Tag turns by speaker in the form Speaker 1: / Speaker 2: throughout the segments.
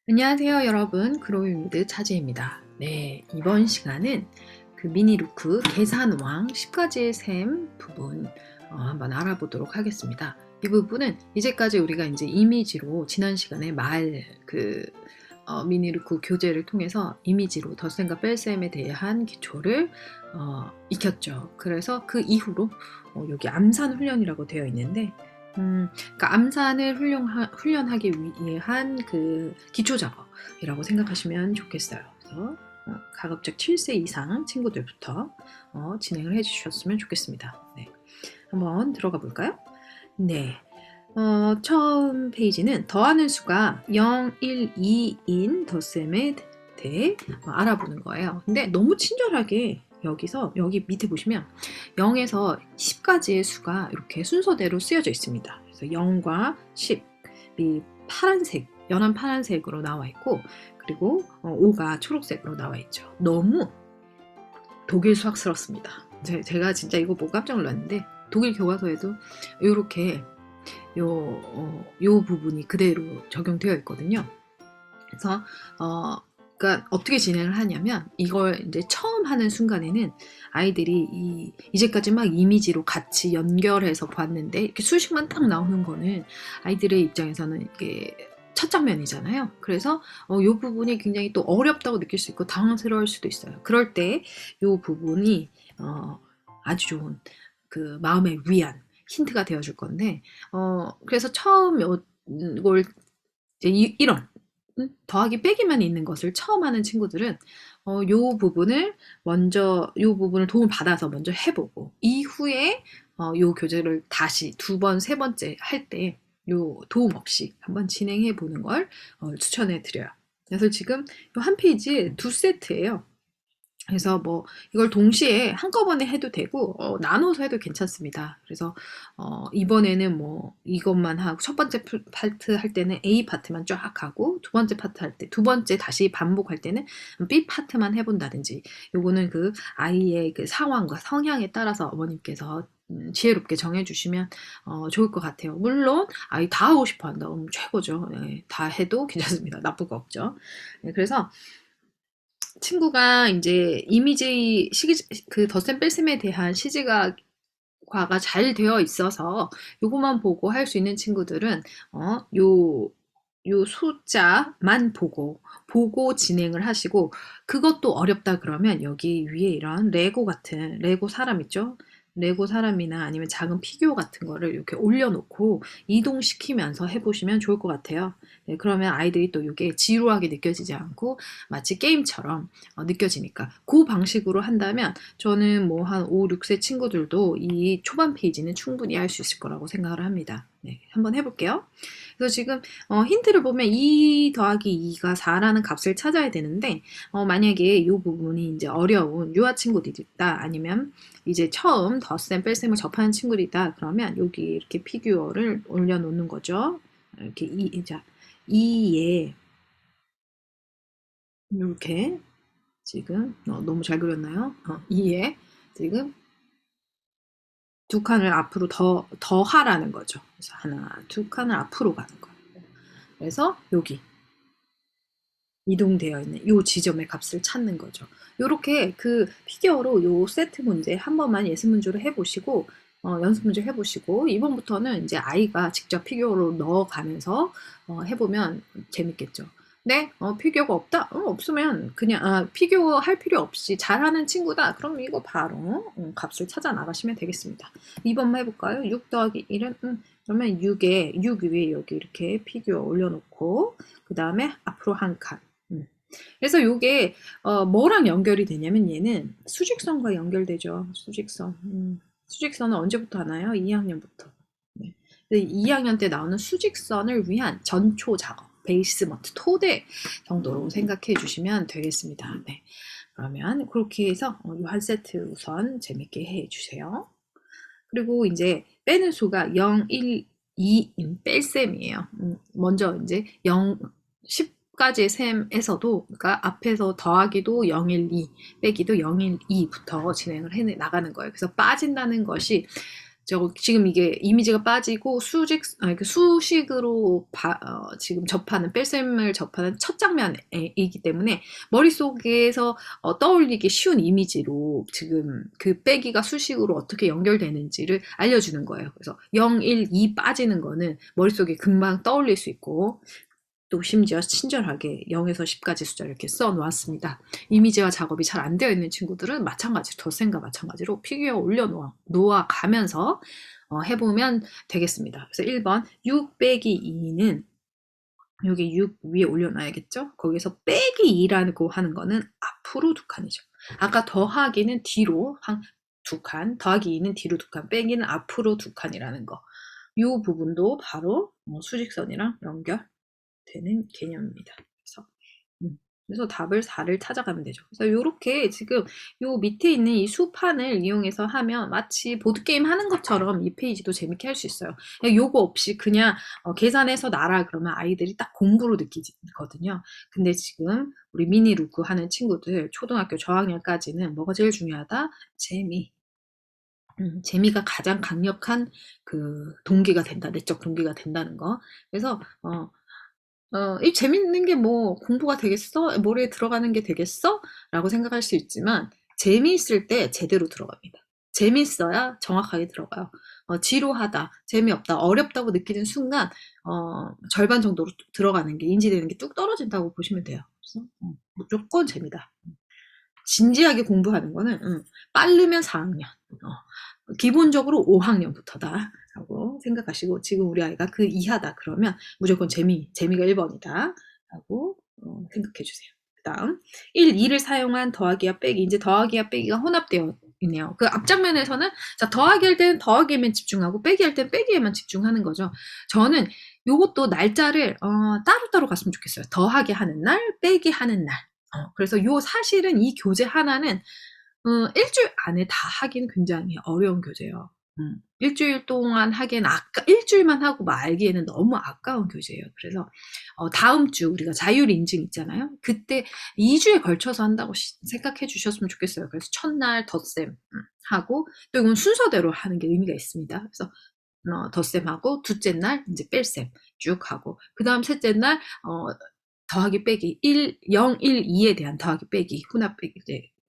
Speaker 1: 안녕하세요 여러분, 그로이무드 차지입니다. 네, 이번 시간은 그 미니루크 계산왕 10가지의 셈 부분 한번 알아보도록 하겠습니다. 이 부분은 이제까지 우리가 이제 이미지로 지난 시간에 미니루크 교재를 통해서 이미지로 덧셈과 뺄셈에 대한 기초를 익혔죠. 그래서 그 이후로 여기 암산 훈련이라고 되어 있는데 그러니까 암산을 훈련하기 위한 그 기초 작업이라고 생각하시면 좋겠어요. 그래서 가급적 7세 이상 친구들부터 진행을 해주셨으면 좋겠습니다. 네, 한번 들어가 볼까요? 네. 처음 페이지는 더하는 수가 0, 1, 2인 덧셈에 대해 알아보는 거예요. 근데 너무 친절하게 여기 밑에 보시면 0에서 10까지의 수가 이렇게 순서대로 쓰여져 있습니다. 그래서 0과 10이 연한 파란색으로 나와 있고, 그리고 5가 초록색으로 나와 있죠. 너무 독일 수학스럽습니다. 제가 진짜 이거 보고 깜짝 놀랐는데, 독일 교과서에도 이렇게 요 부분이 그대로 적용되어 있거든요. 그래서 그러니까 어떻게 진행을 하냐면, 이걸 이제 처음 하는 순간에는 아이들이 이제까지 막 이미지로 같이 연결해서 봤는데 이렇게 수식만 딱 나오는 거는 아이들의 입장에서는 이게 첫 장면이잖아요. 그래서 이 부분이 굉장히 또 어렵다고 느낄 수 있고 당황스러울 수도 있어요. 그럴 때 이 부분이 아주 좋은 그 마음의 위안, 힌트가 되어줄 건데, 그래서 처음 이걸 이제 이런 더하기 빼기만 있는 것을 처음 하는 친구들은 요 부분을 도움을 받아서 먼저 해보고, 이후에 요 교재를 다시 두 번, 세 번째 할 때 요 도움 없이 한번 진행해 보는 걸 추천해 드려요. 그래서 지금 한 페이지에 두 세트예요. 그래서 뭐 이걸 동시에 한꺼번에 해도 되고 나눠서 해도 괜찮습니다. 그래서 이번에는 뭐 이것만 하고 첫 번째 파트 할 때는 A 파트만 쫙 하고, 두 번째 파트 할 때 두 번째 다시 반복할 때는 B 파트만 해본다든지, 요거는 그 아이의 그 상황과 성향에 따라서 어머님께서 지혜롭게 정해주시면 좋을 것 같아요. 물론 아이 다 하고 싶어 한다, 최고죠. 네, 다 해도 괜찮습니다. 나쁠 거 없죠. 네, 그래서 친구가 이제 그 덧셈 뺄셈에 대한 시지각화가 잘 되어 있어서 요거만 보고 할 수 있는 친구들은 요 숫자만 보고 진행을 하시고, 그것도 어렵다 그러면 여기 위에 이런 레고 사람 있죠? 레고 사람이나 아니면 작은 피규어 같은 거를 이렇게 올려놓고 이동시키면서 해보시면 좋을 것 같아요. 네, 그러면 아이들이 또 이게 지루하게 느껴지지 않고 마치 게임처럼 느껴지니까, 그 방식으로 한다면 저는 뭐 한 5, 6세 친구들도 이 초반 페이지는 충분히 할 수 있을 거라고 생각을 합니다. 네, 한번 해볼게요. 그래서 지금 힌트를 보면 2 더하기 2가 4라는 값을 찾아야 되는데, 만약에 이 부분이 이제 어려운 유아 친구들이 있다, 아니면 이제 처음 덧셈 뺄셈을 접하는 친구들이다, 그러면 여기 이렇게 피규어를 올려놓는 거죠. 이렇게 2에 이렇게 지금 너무 잘 그렸나요? 2에 지금 두 칸을 앞으로 더 하라는 거죠. 그래서 하나, 두 칸을 앞으로 가는 거예요. 그래서 여기 이동되어 있는 요 지점의 값을 찾는 거죠. 요렇게 그 피규어로 요 세트 문제 한 번만 예습 문제로 해보시고, 연습 문제 해보시고, 이번부터는 이제 아이가 직접 피규어로 넣어가면서 해보면 재밌겠죠. 네, 피규어가 없다? 없으면 그냥 피규어 할 필요 없이 잘하는 친구다, 그럼 이거 바로 값을 찾아 나가시면 되겠습니다. 2번만 해볼까요? 6 더하기 1은 그러면 6 위에 여기 이렇게 피규어 올려놓고, 그 다음에 앞으로 한 칸. 그래서 요게 뭐랑 연결이 되냐면, 얘는 수직선과 연결되죠. 수직선. 수직선은 언제부터 하나요? 2학년부터. 네. 2학년 때 나오는 수직선을 위한 전초 작업, 베이스먼트, 토대 정도로 생각해 주시면 되겠습니다. 네. 그러면 그렇게 해서 요 한 세트 우선 재밌게 해 주세요. 그리고 이제 빼는 수가 0, 1, 2인 뺄셈이에요. 먼저 이제 0, 10까지의 셈에서도, 그러니까 앞에서 더하기도 0, 1, 2, 빼기도 0, 1, 2부터 진행을 해 나가는 거예요. 그래서 빠진다는 것이 지금 이게 이미지가 빠지고 수식으로 지금 뺄셈을 접하는 첫 장면이기 때문에 머릿속에서 떠올리기 쉬운 이미지로 지금 그 빼기가 수식으로 어떻게 연결되는지를 알려주는 거예요. 그래서 0, 1, 2 빠지는 거는 머릿속에 금방 떠올릴 수 있고, 또 심지어 친절하게 0에서 10까지 숫자를 이렇게 써 놓았습니다. 이미지화 작업이 잘 안 되어 있는 친구들은 마찬가지로 덧셈과 마찬가지로 피규어 올려 놓아 가면서 해보면 되겠습니다. 그래서 1번 6 빼기 2는 여기 6 위에 올려놔야겠죠? 거기서 빼기 2라고 하는 거는 앞으로 2칸이죠. 아까 더하기는 뒤로 2칸, 더하기 2는 뒤로 2칸, 빼기는 앞으로 2칸이라는 거. 이 부분도 바로 수직선이랑 연결되는 개념입니다. 그래서 답을 4를 찾아가면 되죠. 그래서 요렇게 지금 요 밑에 있는 이 수판을 이용해서 하면 마치 보드게임 하는 것처럼 이 페이지도 재밌게 할 수 있어요. 요거 없이 그냥 계산해서 놔라 그러면 아이들이 딱 공부로 느끼거든요. 근데 지금 우리 미니 루크 하는 친구들 초등학교 저학년까지는 뭐가 제일 중요하다? 재미. 재미가 가장 강력한 그 동기가 된다. 내적 동기가 된다는 거. 그래서 이 재밌는 게 뭐 공부가 되겠어? 머리에 들어가는 게 되겠어? 라고 생각할 수 있지만 재미있을 때 제대로 들어갑니다. 재밌어야 정확하게 들어가요. 지루하다, 재미없다, 어렵다고 느끼는 순간 절반 정도로 들어가는 게 인지되는 게 뚝 떨어진다고 보시면 돼요. 그래서 무조건 재미다. 진지하게 공부하는 거는 빠르면 4학년, 기본적으로 5학년부터다 라고 생각하시고, 지금 우리 아이가 그 이하다 그러면 무조건 재미가 1번이다 라고 생각해 주세요. 그 다음 1, 2를 사용한 더하기와 빼기. 이제 더하기와 빼기가 혼합되어 있네요. 그 앞장면에서는 자, 더하기 할 때는 더하기에만 집중하고 빼기 할 때는 빼기에만 집중하는 거죠. 저는 요것도 날짜를 따로따로 갔으면 좋겠어요. 더하기 하는 날, 빼기 하는 날. 그래서 요 사실은 이 교재 하나는 일주일 안에 다 하기는 굉장히 어려운 교재예요. 일주일 동안 하기엔 일주일만 하고 말기에는 너무 아까운 교재예요. 그래서 다음 주 우리가 자율 인증 있잖아요. 그때 2주에 걸쳐서 한다고 생각해 주셨으면 좋겠어요. 그래서 첫날 덧셈 하고, 또 이건 순서대로 하는 게 의미가 있습니다. 그래서 덧셈하고 둘째 날 이제 뺄셈 쭉 하고, 그 다음 셋째 날 더하기 빼기 0, 1, 2에 대한 더하기 빼기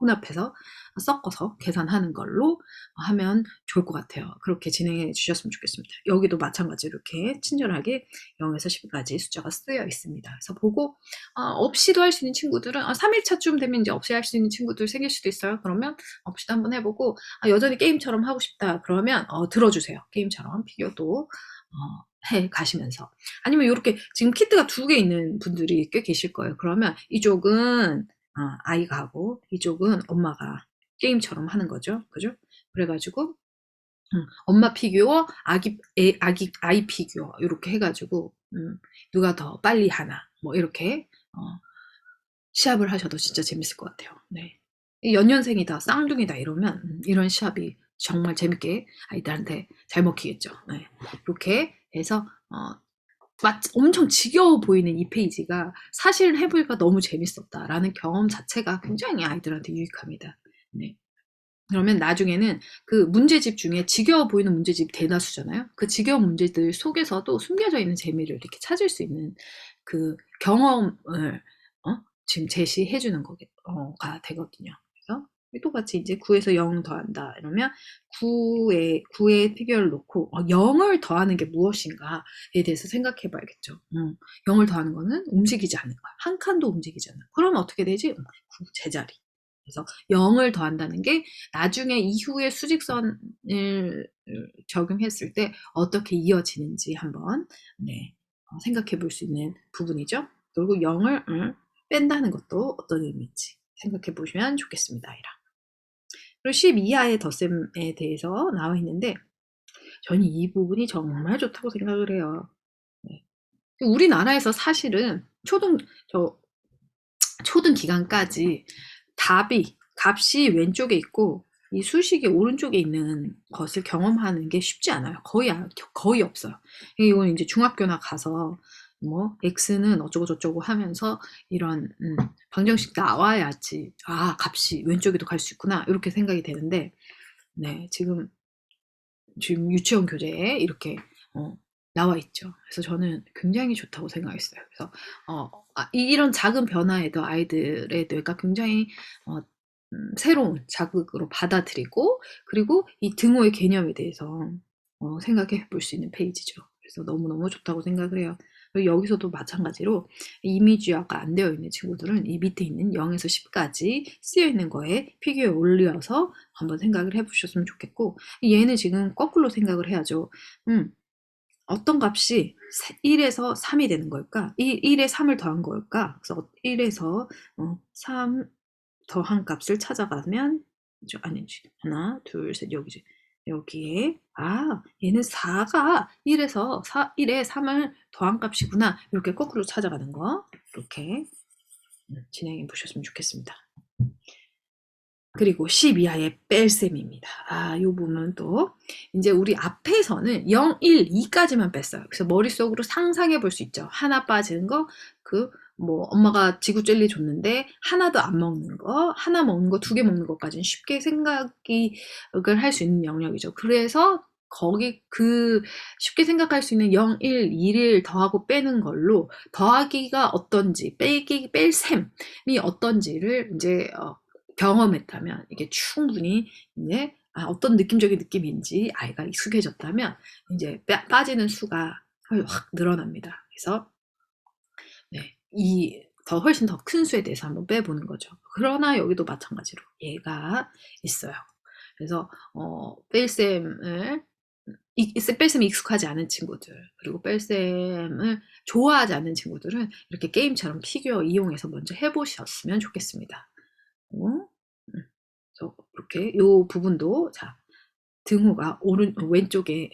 Speaker 1: 혼합해서 섞어서 계산하는 걸로 하면 좋을 것 같아요. 그렇게 진행해 주셨으면 좋겠습니다. 여기도 마찬가지로 이렇게 친절하게 0에서 10까지 숫자가 쓰여 있습니다. 그래서 보고 없이도 할 수 있는 친구들은 3일차쯤 되면 이제 없이 할 수 있는 친구들 생길 수도 있어요. 그러면 없이도 한번 해보고, 여전히 게임처럼 하고 싶다 그러면 들어주세요. 게임처럼 피규어도 해 가시면서. 아니면 이렇게 지금 키트가 2개 있는 분들이 꽤 계실 거예요. 그러면 이쪽은 아이가 하고 이쪽은 엄마가 게임처럼 하는 거죠. 그죠? 그래가지고 엄마 피규어, 아이 피규어 이렇게 해가지고 누가 더 빨리 하나 뭐 이렇게 시합을 하셔도 진짜 재밌을 것 같아요. 네. 연년생이다, 쌍둥이다 이러면 이런 시합이 정말 재밌게 아이들한테 잘 먹히겠죠. 네. 이렇게 해서 엄청 지겨워 보이는 이 페이지가 사실 해보니까 너무 재밌었다라는 경험 자체가 굉장히 아이들한테 유익합니다. 네. 그러면 나중에는 그 문제집 중에 지겨워 보이는 문제집이 대다수잖아요. 그 지겨운 문제들 속에서도 숨겨져 있는 재미를 이렇게 찾을 수 있는 그 경험을 지금 제시해 주는 거가 되거든요. 그래서 똑같이 이제 9에서 0 더한다 이러면 9에 피규어를 놓고 0을 더하는 게 무엇인가에 대해서 생각해 봐야겠죠. 0을 더하는 거는 움직이지 않는 거야. 한 칸도 움직이지 않는 거야. 그러면 어떻게 되지? 9 제자리. 그래서 0을 더한다는 게 나중에 이후에 수직선을 적용했을 때 어떻게 이어지는지 한번 생각해 볼 수 있는 부분이죠. 그리고 0을 뺀다는 것도 어떤 의미인지 생각해 보시면 좋겠습니다. 그리고 10 이하의 덧셈에 대해서 나와 있는데 저는 이 부분이 정말 좋다고 생각을 해요. 우리나라에서 사실은 초등 기간까지 값이 왼쪽에 있고 이 수식이 오른쪽에 있는 것을 경험하는 게 쉽지 않아요. 거의 없어요. 이건 이제 중학교나 가서 뭐 x는 어쩌고 저쩌고 하면서 이런 방정식 나와야지 값이 왼쪽에도 갈 수 있구나 이렇게 생각이 되는데, 네, 지금 지금 유치원 교재에 이렇게 나와 있죠. 그래서 저는 굉장히 좋다고 생각했어요. 그래서 이런 작은 변화에도 아이들의 뇌가 굉장히 새로운 자극으로 받아들이고, 그리고 이 등호의 개념에 대해서 생각해 볼 수 있는 페이지죠. 그래서 너무너무 좋다고 생각을 해요. 그리고 여기서도 마찬가지로 이미지화가 안 되어 있는 친구들은 이 밑에 있는 0에서 10까지 쓰여 있는 거에 피규어에 올려서 한번 생각을 해 보셨으면 좋겠고, 얘는 지금 거꾸로 생각을 해야죠. 어떤 값이 1에서 3이 되는 걸까? 1에 3을 더한 걸까? 그래서 1에서 3 더한 값을 찾아가면, 아니지, 하나, 둘, 셋, 여기지. 여기에 얘는 4가 1에 3을 더한 값이구나. 이렇게 거꾸로 찾아가는 거, 이렇게 진행해 보셨으면 좋겠습니다. 그리고 10 이하의 뺄셈입니다. 이 부분은 또 이제 우리 앞에서는 0, 1, 2까지만 뺐어요. 그래서 머릿속으로 상상해 볼 수 있죠. 하나 빠지는 거, 엄마가 지구 젤리 줬는데 하나도 안 먹는 거, 하나 먹는 거, 2개 먹는 것까지는 쉽게 생각을 할 수 있는 영역이죠. 그래서 쉽게 생각할 수 있는 0, 1, 2를 더하고 빼는 걸로 더하기가 어떤지, 뺄셈이 어떤지를 이제 경험했다면, 이게 충분히 이제 어떤 느낌적인 느낌인지 아이가 익숙해졌다면 이제 빠지는 수가 확 늘어납니다. 그래서 훨씬 더 큰 수에 대해서 한번 빼보는 거죠. 그러나 여기도 마찬가지로 얘가 있어요. 그래서 뺄셈이 익숙하지 않은 친구들, 그리고 뺄셈을 좋아하지 않는 친구들은 이렇게 게임처럼 피규어 이용해서 먼저 해보셨으면 좋겠습니다. 그래서 이렇게 요 부분도, 등호가 왼쪽에,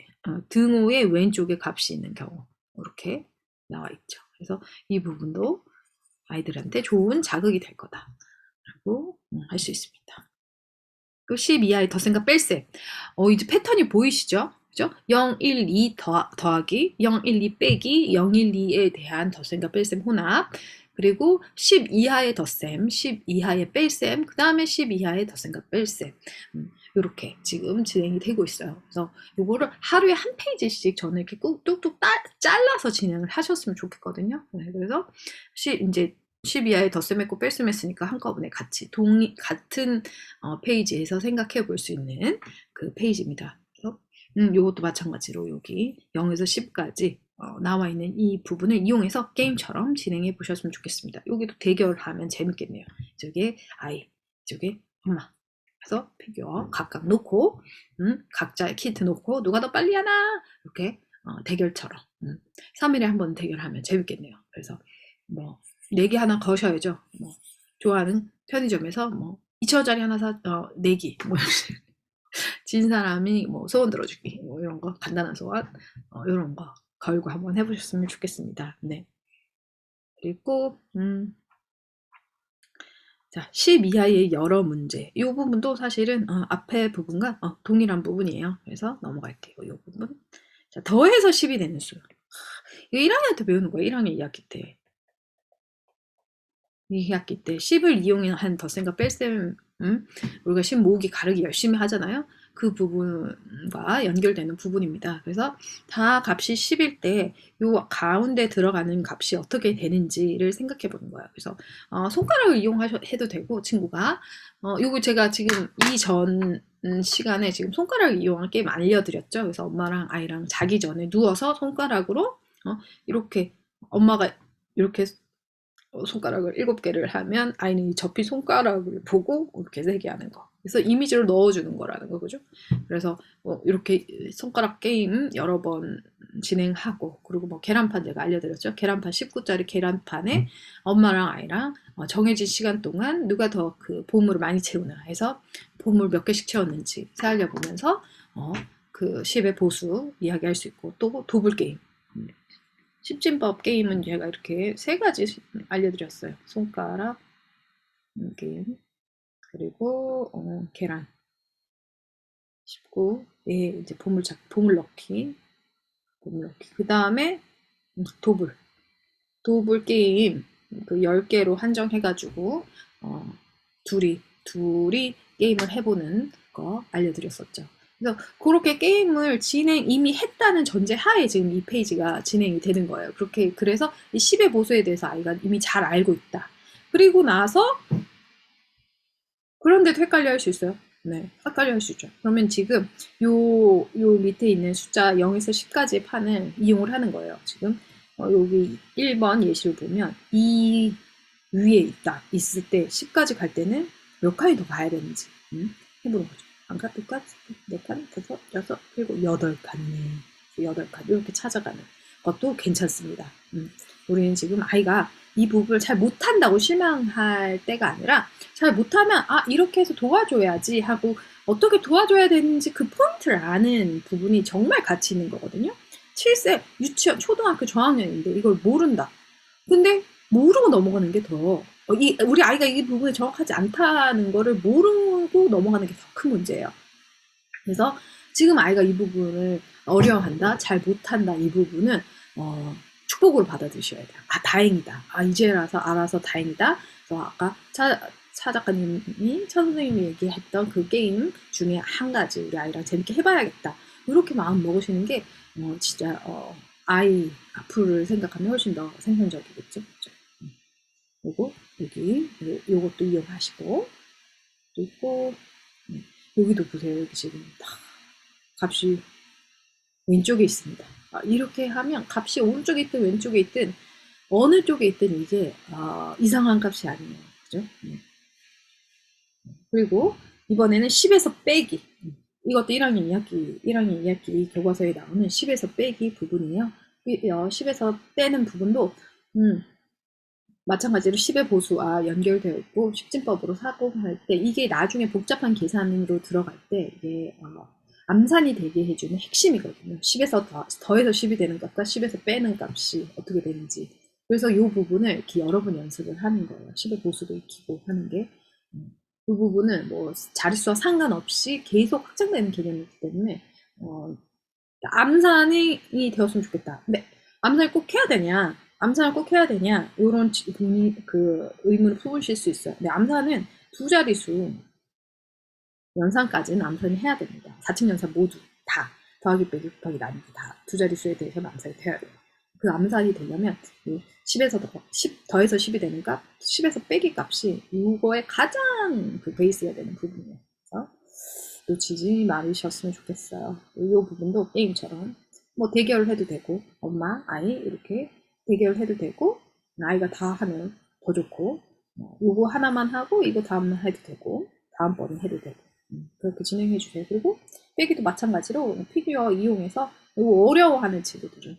Speaker 1: 등호의 왼쪽에 값이 있는 경우 이렇게 나와 있죠. 그래서 이 부분도 아이들한테 좋은 자극이 될 거다라고 할 수 있습니다. 그 10 이하의 덧셈과 뺄셈, 이제 패턴이 보이시죠? 그죠? 0, 1, 2 더하기, 0, 1, 2 빼기, 0, 1, 2에 대한 덧셈과 뺄셈 혼합, 그리고 10 이하의 덧셈, 10 이하의 뺄셈, 그 다음에 10 이하의 덧셈과 뺄셈, 이렇게 지금 진행이 되고 있어요. 그래서 요거를 하루에 한 페이지씩 저는 이렇게 뚝뚝 잘라서 진행을 하셨으면 좋겠거든요. 그래서 이제 10 이하의 덧셈 했고 뺄셈 했으니까 한꺼번에 같이 같은 페이지에서 생각해 볼 수 있는 그 페이지입니다. 그래서 요것도 마찬가지로 여기 0에서 10까지 나와 있는 이 부분을 이용해서 게임처럼 진행해 보셨으면 좋겠습니다. 여기도 대결하면 재밌겠네요. 저게 아이, 저게 엄마. 그래서 피규어 각각 놓고, 각자의 키트 놓고 누가 더 빨리 하나, 이렇게 대결처럼 3일에 한 번 대결하면 재밌겠네요. 그래서 4개 하나 거셔야죠. 좋아하는 편의점에서 2,000원짜리 하나 내기, 진 사람이 소원 들어주기, 이런 거, 간단한 소원, 이런 거 걸고 한번 해보셨으면 좋겠습니다. 네. 그리고 10 이하의 여러 문제, 이 부분도 사실은 앞에 부분과 동일한 부분이에요. 그래서 넘어갈게요. 이 부분. 자, 더해서 10이 되는 수. 이거 1학년 때 배우는 거예요. 1학년 2학기 때. 2학기 때 10을 이용한 덧셈과 뺄셈, 우리가 10 모으기 가르기 열심히 하잖아요. 그 부분과 연결되는 부분입니다. 그래서 다 값이 10일 때 요 가운데 들어가는 값이 어떻게 되는지를 생각해 보는 거예요. 그래서 손가락을 이용해도 되고, 친구가 요거 제가 지금 이전 시간에 지금 손가락을 이용한 게임 알려드렸죠. 그래서 엄마랑 아이랑 자기 전에 누워서 손가락으로 이렇게, 엄마가 이렇게 손가락을 7개를 하면 아이는 이 접힌 손가락을 보고 이렇게 3개 하는 거. 그래서 이미지를 넣어주는 거라는 거, 그죠? 그래서 이렇게 손가락 게임 여러 번 진행하고, 그리고 계란판 제가 알려드렸죠. 계란판 19짜리 계란판에 엄마랑 아이랑 정해진 시간 동안 누가 더 그 보물을 많이 채우나 해서 보물 몇 개씩 채웠는지 살펴보면서 그 10의 보수 이야기할 수 있고, 또 도불 게임. 십진법 게임은 제가 이렇게 3가지 알려드렸어요. 손가락 게임, 그리고 계란 19에 이제 보물 넣기, 그 다음에 도불 게임 그 10개로 한정해가지고 둘이 게임을 해보는 거 알려드렸었죠. 그래서 그렇게 게임을 이미 했다는 전제 하에 지금 이 페이지가 진행이 되는 거예요. 그렇게, 그래서 이 10의 보수에 대해서 아이가 이미 잘 알고 있다. 그리고 나서, 그런데도 헷갈려 할 수 있어요. 네, 헷갈려 할 수 있죠. 그러면 지금 요 밑에 있는 숫자 0에서 10까지의 판을 이용을 하는 거예요. 지금 여기 1번 예시를 보면 이 위에 있을 때 10까지 갈 때는 몇 칸이 더 가야 되는지 해보는 거죠. 한 칸, 두 칸, 네 칸, 다섯, 여섯, 일곱, 여덟 칸이네. 여덟 칸 이렇게 찾아가는 것도 괜찮습니다. 우리는 지금 아이가 이 부분을 잘 못한다고 실망할 때가 아니라 잘 못하면 이렇게 해서 도와줘야지 하고 어떻게 도와줘야 되는지 그 포인트를 아는 부분이 정말 가치 있는 거거든요. 7세 유치원 초등학교 저학년인데 이걸 모른다. 근데 모르고 넘어가는 게 더 우리 아이가 이 부분이 정확하지 않다는 거를 모르고 넘어가는 게 더 큰 문제예요. 그래서 지금 아이가 이 부분을 어려워한다, 잘 못한다 이 부분은 축복으로 받아들이셔야 돼요. 다행이다. 이제라서 알아서 다행이다. 그래서 아까 차 작가님이 선생님이 얘기했던 그 게임 중에 한 가지 우리 아이랑 재밌게 해봐야겠다. 이렇게 마음 먹으시는 게 진짜 아이 앞으로를 생각하면 훨씬 더 생산적이겠죠. 그리고 여기 요것도 이용하시고 그리고 여기도 보세요. 여기 지금 값이 왼쪽에 있습니다. 이렇게 하면 값이 오른쪽에 있든 왼쪽에 있든 어느 쪽에 있든 이게 이상한 값이 아니에요. 그죠? 그리고 이번에는 10에서 빼기. 이것도 1학년 2학기 교과서에 나오는 10에서 빼기 부분이에요. 10에서 빼는 부분도 마찬가지로 10의 보수와 연결되어 있고 식진법으로 사고할 때 이게 나중에 복잡한 계산으로 들어갈 때 이게 암산이 되게 해주는 핵심이거든요. 10에서 더해서 10이 되는 값과 10에서 빼는 값이 어떻게 되는지. 그래서 이 부분을 이렇게 여러 번 연습을 하는 거예요. 10의 보수도 익히고 하는 게. 그 부분은 뭐 자릿수와 상관없이 계속 확장되는 개념이기 때문에 암산이 되었으면 좋겠다. 근데 암산을 꼭 해야 되냐? 암산을 꼭 해야 되냐? 이런 그 의문을 품으실 수 있어요. 근데 암산은 두 자릿수 연산까지는 암산을 해야 됩니다. 4층 연산 모두 다 더하기 빼기 곱하기 나누기 다 두 자릿수에 대해서 암산이 돼야 돼요. 그 암산이 되려면 10에서 10 더해서 10이 되는 값, 10에서 빼기 값이 이거의 가장 그 베이스가 되는 부분이에요. 그래서 놓치지 말으셨으면 좋겠어요. 이 부분도 게임처럼 뭐 대결을 해도 되고 엄마, 아이 이렇게 대결을 해도 되고 아이가 다 하면 더 좋고 요거 하나만 하고 이거 다음날 해도 되고 다음번에 해도 되고 그렇게 진행해 주세요. 그리고 빼기도 마찬가지로 피규어 이용해서 어려워하는 친구들은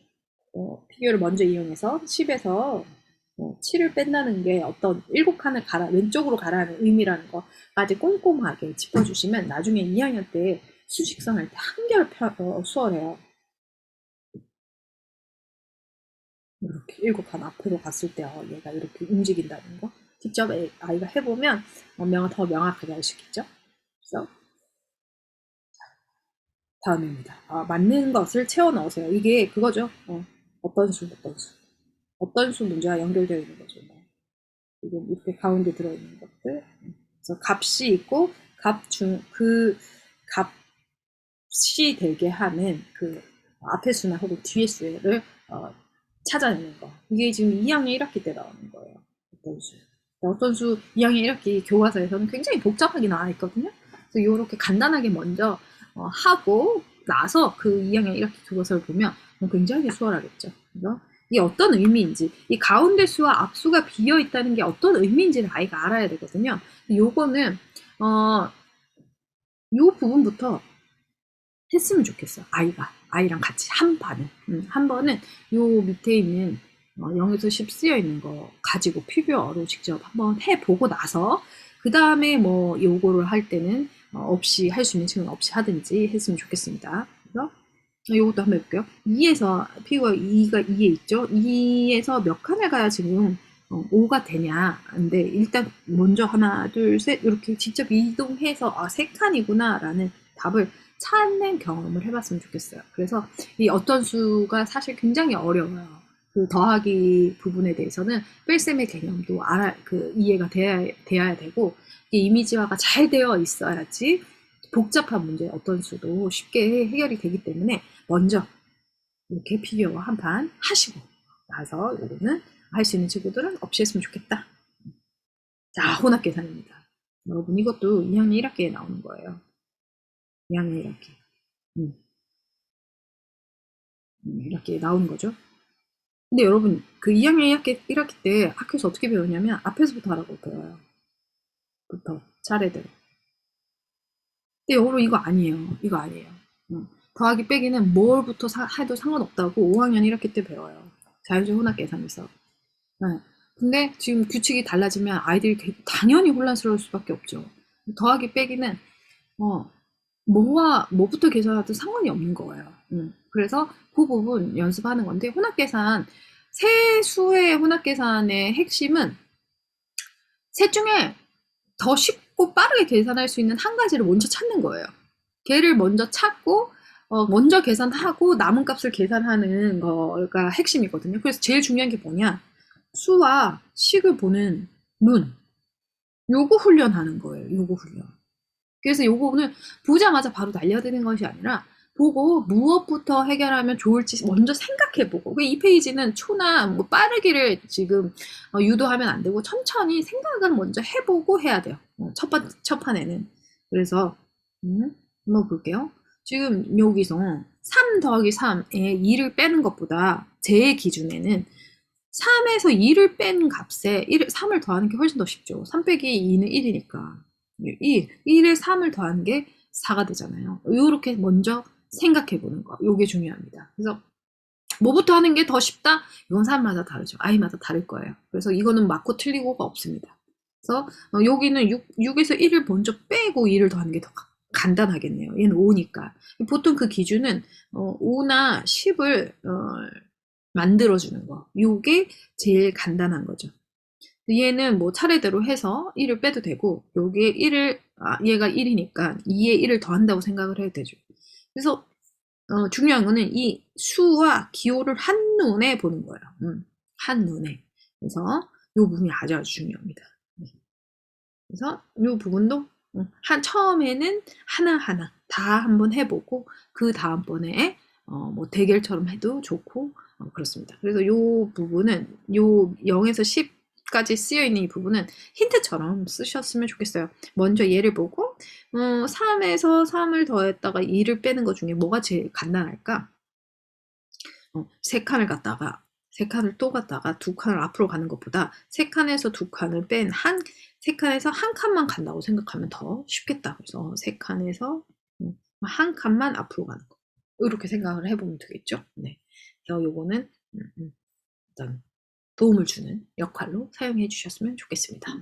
Speaker 1: 피규어를 먼저 이용해서 10에서 7을 뺀다는 게 어떤 7칸을 왼쪽으로 가라는 의미라는 거까지 꼼꼼하게 짚어주시면 나중에 2학년 때 수직선 할 때 한결 수월해요. 이렇게 7칸 앞으로 갔을 때 얘가 이렇게 움직인다는 거 직접 아이가 해보면 더 명확하게 알 수 있겠죠. 그래서 다음입니다. 맞는 것을 채워 넣으세요. 이게 그거죠. 어떤 수 문제와 연결되어 있는 거죠. 지금 이렇게 가운데 들어있는 것들. 그래서 값이 있고 그 값이 되게 하는 그 앞의 수나 혹은 뒤의 수를 찾아내는 거. 이게 지금 2학년 1학기 때 나오는 거예요. 어떤 수 2학년 1학기 교과서에서는 굉장히 복잡하게 나와 있거든요. 그래서 이렇게 간단하게 먼저 하고 나서 그 2학년 1학기 교과서를 보면 굉장히 수월하겠죠. 그래서 이게 어떤 의미인지, 이 가운데 수와 앞수가 비어 있다는 게 어떤 의미인지를 아이가 알아야 되거든요. 요거는 요 부분부터 했으면 좋겠어. 아이랑 같이 한 번은 요 밑에 있는 0에서 10 쓰여 있는 거 가지고 피규어로 직접 한번 해보고 나서 그 다음에 뭐 요거를 할 때는 없이 할 수 있는 친구는 없이 하든지 했으면 좋겠습니다. 그래서 요것도 한번 해볼게요. 2에서 피규어 2가 2에 있죠. 2에서 몇 칸을 가야 지금 5가 되냐. 근데 일단 먼저 하나, 둘, 셋 이렇게 직접 이동해서 3칸이구나 라는 답을 찾는 경험을 해봤으면 좋겠어요. 그래서 이 어떤 수가 사실 굉장히 어려워요. 그 더하기 부분에 대해서는 뺄셈의 개념도 이해가 돼야 되고 이미지화가 잘 되어 있어야지 복잡한 문제 어떤 수도 쉽게 해결이 되기 때문에 먼저 이렇게 피규어 한 판 하시고 나서 요거는 할 수 있는 친구들은 없이 했으면 좋겠다. 자, 혼합 계산입니다. 여러분 이것도 2학년 1학기에 나오는 거예요. 2학년 1학기. 1학기에 나오는 거죠. 근데 여러분 그 2학년 1학기 때 학교에서 어떻게 배우냐면 앞에서부터 하라고 배워요. 부터 차례대로. 근데 여러분 이거 아니에요. 이거 아니에요. 더하기 빼기는 뭘부터 해도 상관없다고 5학년 1학기 때 배워요. 자율적 혼합 계산에서. 네. 근데 지금 규칙이 달라지면 아이들이 당연히 혼란스러울 수밖에 없죠. 더하기 빼기는 뭐부터 계산하든 상관이 없는 거예요. 그래서 그 부분 연습하는 건데 혼합 계산 세 수의 혼합 계산의 핵심은 셋 중에 더 쉽고 빠르게 계산할 수 있는 한 가지를 먼저 찾는 거예요. 걔를 먼저 찾고 먼저 계산하고 남은 값을 계산하는 거가 핵심이거든요. 그래서 제일 중요한 게 뭐냐? 수와 식을 보는 눈. 요거 훈련하는 거예요. 요거 훈련. 그래서 요거는 보자마자 바로 날려드는 것이 아니라 보고 무엇부터 해결하면 좋을지 먼저 생각해보고 이 페이지는 초나 뭐 빠르기를 지금 유도하면 안 되고 천천히 생각을 먼저 해보고 해야 돼요. 첫 판에는. 그래서 한번 볼게요. 지금 여기서 3 더하기 3에 2를 빼는 것보다 제 기준에는 3에서 2를 뺀 값에 3을 더하는 게 훨씬 더 쉽죠. 3 빼기 2는 1이니까. 1에 3을 더하는 게 4가 되잖아요. 요렇게 먼저 생각해 보는 거. 요게 중요합니다. 그래서 뭐부터 하는 게 더 쉽다? 이건 사람마다 다르죠. 아이마다 다를 거예요. 그래서 이거는 맞고 틀리고가 없습니다. 그래서 여기는 6에서 1을 먼저 빼고 2를 더하는 게 더 간단하겠네요. 얘는 5니까. 보통 그 기준은 5나 10을 만들어주는 거. 요게 제일 간단한 거죠. 얘는 뭐 차례대로 해서 1을 빼도 되고 여기에 1을 얘가 1이니까 2에 1을 더한다고 생각을 해도 되죠. 그래서 중요한 거는 이 수와 기호를 한눈에 보는 거예요. 한눈에. 그래서 이 부분이 아주 중요합니다. 네. 그래서 이 부분도 처음에는 하나하나 다 한번 해보고 그 다음번에 뭐 대결처럼 해도 좋고 그렇습니다. 그래서 이 부분은 요 0에서 10까지 쓰여있는 이 부분은 힌트처럼 쓰셨으면 좋겠어요. 먼저 얘를 보고 3에서 3을 더했다가 2를 빼는 것 중에 뭐가 제일 간단할까? 세 칸을 또 갔다가 두 칸을 앞으로 가는 것보다 세 칸에서 두 칸을 뺀 세 칸에서 한 칸만 간다고 생각하면 더 쉽겠다. 그래서 세 칸에서 한 칸만 앞으로 가는 거. 이렇게 생각을 해보면 되겠죠. 네. 그래서 요거는 어떤 도움을 주는 역할로 사용해 주셨으면 좋겠습니다.